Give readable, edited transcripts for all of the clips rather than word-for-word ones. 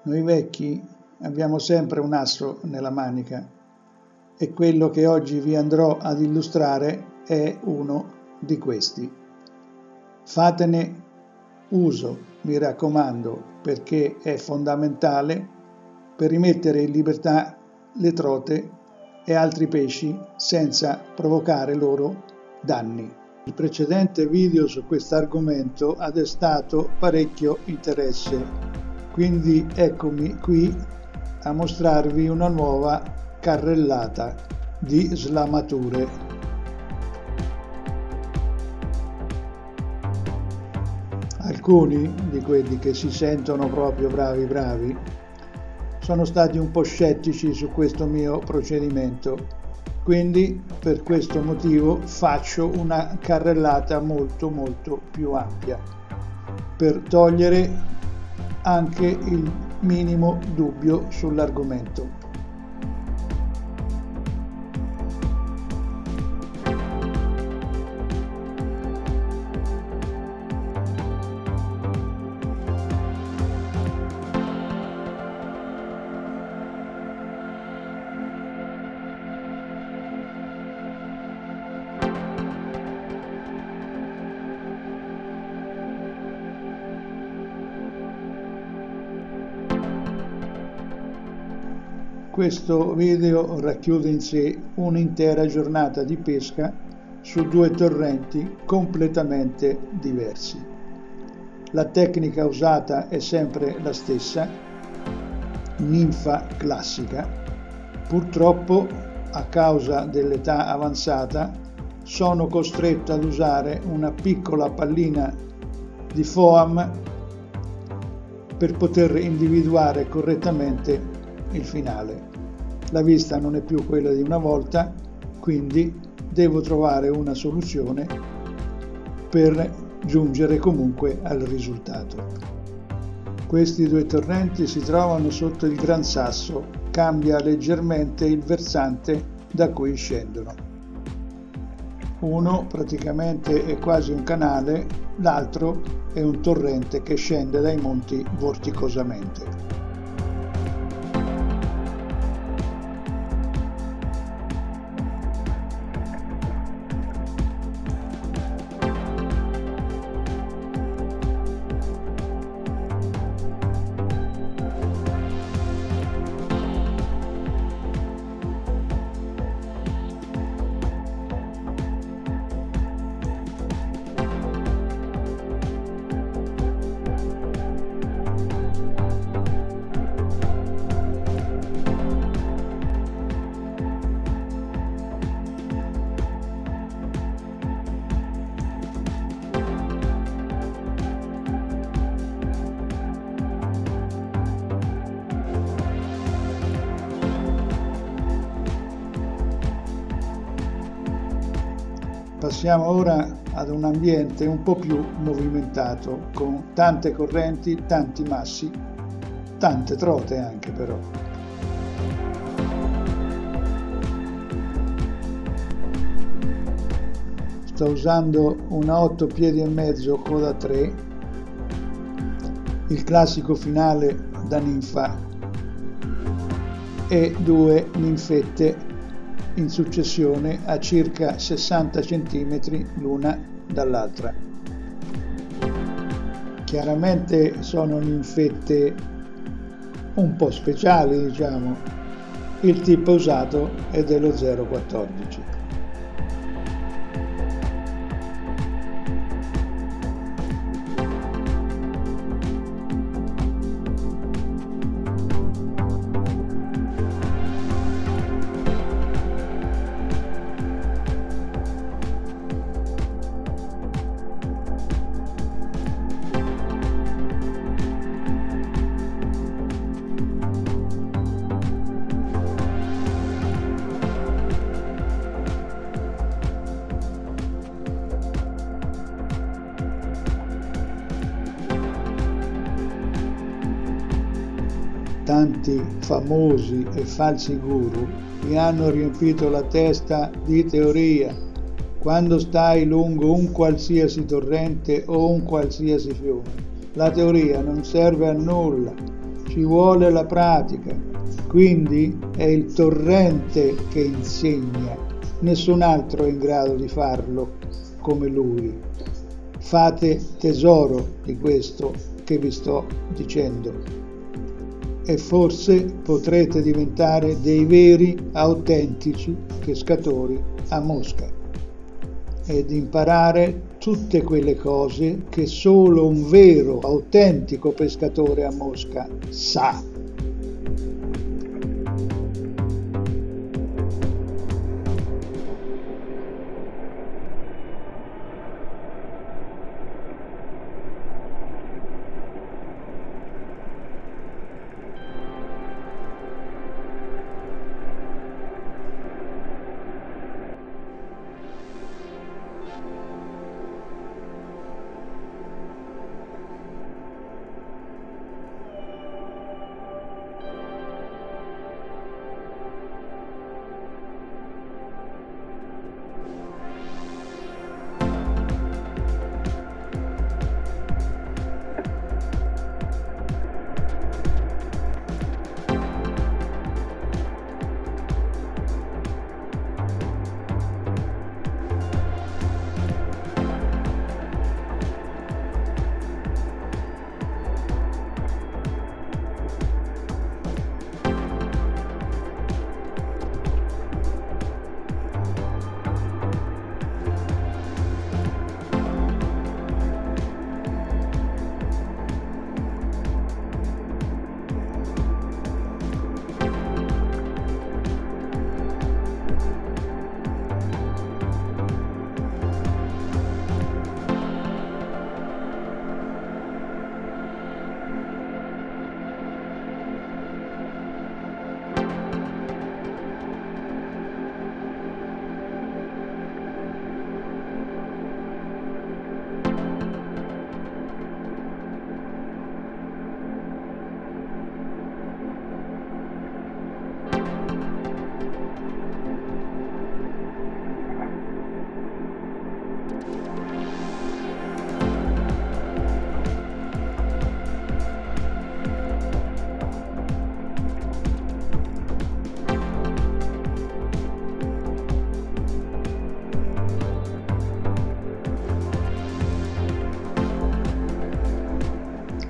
Noi vecchi abbiamo sempre un asso nella manica e quello che oggi vi andrò ad illustrare è uno di questi. Fatene uso, mi raccomando, perché è fondamentale per rimettere in libertà le trote e altri pesci senza provocare loro danni. Il precedente video su questo argomento ha destato parecchio interesse. Quindi eccomi qui a mostrarvi una nuova carrellata di slamature. Alcuni di quelli che si sentono proprio bravi sono stati un po' scettici su questo mio procedimento, quindi per questo motivo faccio una carrellata molto più ampia per togliere anche il minimo dubbio sull'argomento. Questo video racchiude in sé un'intera giornata di pesca su due torrenti completamente diversi. La tecnica usata è sempre la stessa, ninfa classica. Purtroppo, a causa dell'età avanzata, sono costretto ad usare una piccola pallina di foam per poter individuare correttamente il finale. La vista non è più quella di una volta, quindi devo trovare una soluzione per giungere comunque al risultato. Questi due torrenti si trovano sotto il Gran Sasso, cambia leggermente il versante da cui scendono. Uno praticamente è quasi un canale, l'altro è un torrente che scende dai monti vorticosamente. Passiamo ora ad un ambiente un po' più movimentato, con tante correnti, tanti massi, tante trote anche però. Sto usando una 8 piedi e mezzo coda 3, il classico finale da ninfa e due ninfette in successione a circa 60 cm l'una dall'altra. Chiaramente sono ninfette un po' speciali, diciamo. Il tipo usato è dello 0,14. Tanti famosi e falsi guru mi hanno riempito la testa di teoria. Quando stai lungo un qualsiasi torrente o un qualsiasi fiume, la teoria non serve a nulla. Ci ci vuole la pratica, quindi è il torrente che insegna, nessun altro è in grado di farlo come lui. Fate tesoro di questo che vi sto dicendo e forse potrete diventare dei veri, autentici pescatori a mosca ed imparare tutte quelle cose che solo un vero, autentico pescatore a mosca sa.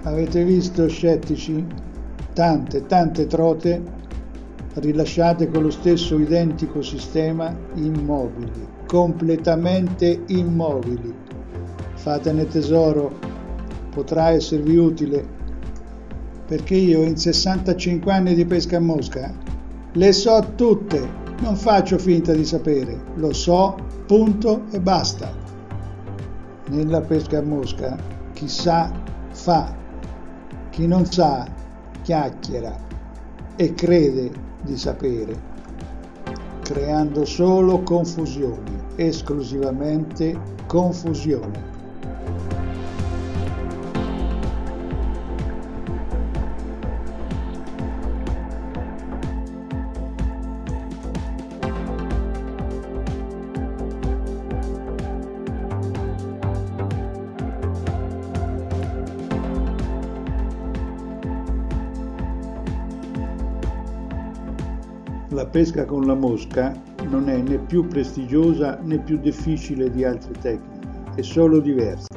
Avete visto, scettici? Tante trote rilasciate con lo stesso identico sistema, immobili, completamente immobili. Fatene tesoro, potrà esservi utile, perché io in 65 anni di pesca a mosca le so tutte, non faccio finta di sapere, lo so, punto e basta. Nella pesca a mosca chi sa fa, chi non sa chiacchiera e crede di sapere, creando solo confusione, esclusivamente confusione. La pesca con la mosca non è né più prestigiosa né più difficile di altre tecniche, è solo diversa.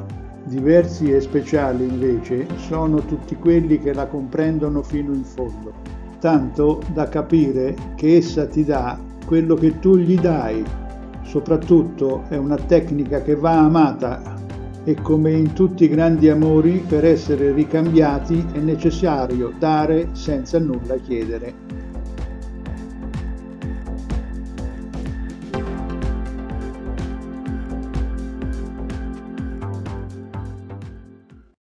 Diversi e speciali invece sono tutti quelli che la comprendono fino in fondo, tanto da capire che essa ti dà quello che tu gli dai. Soprattutto è una tecnica che va amata e, come in tutti i grandi amori, per essere ricambiati è necessario dare senza nulla chiedere.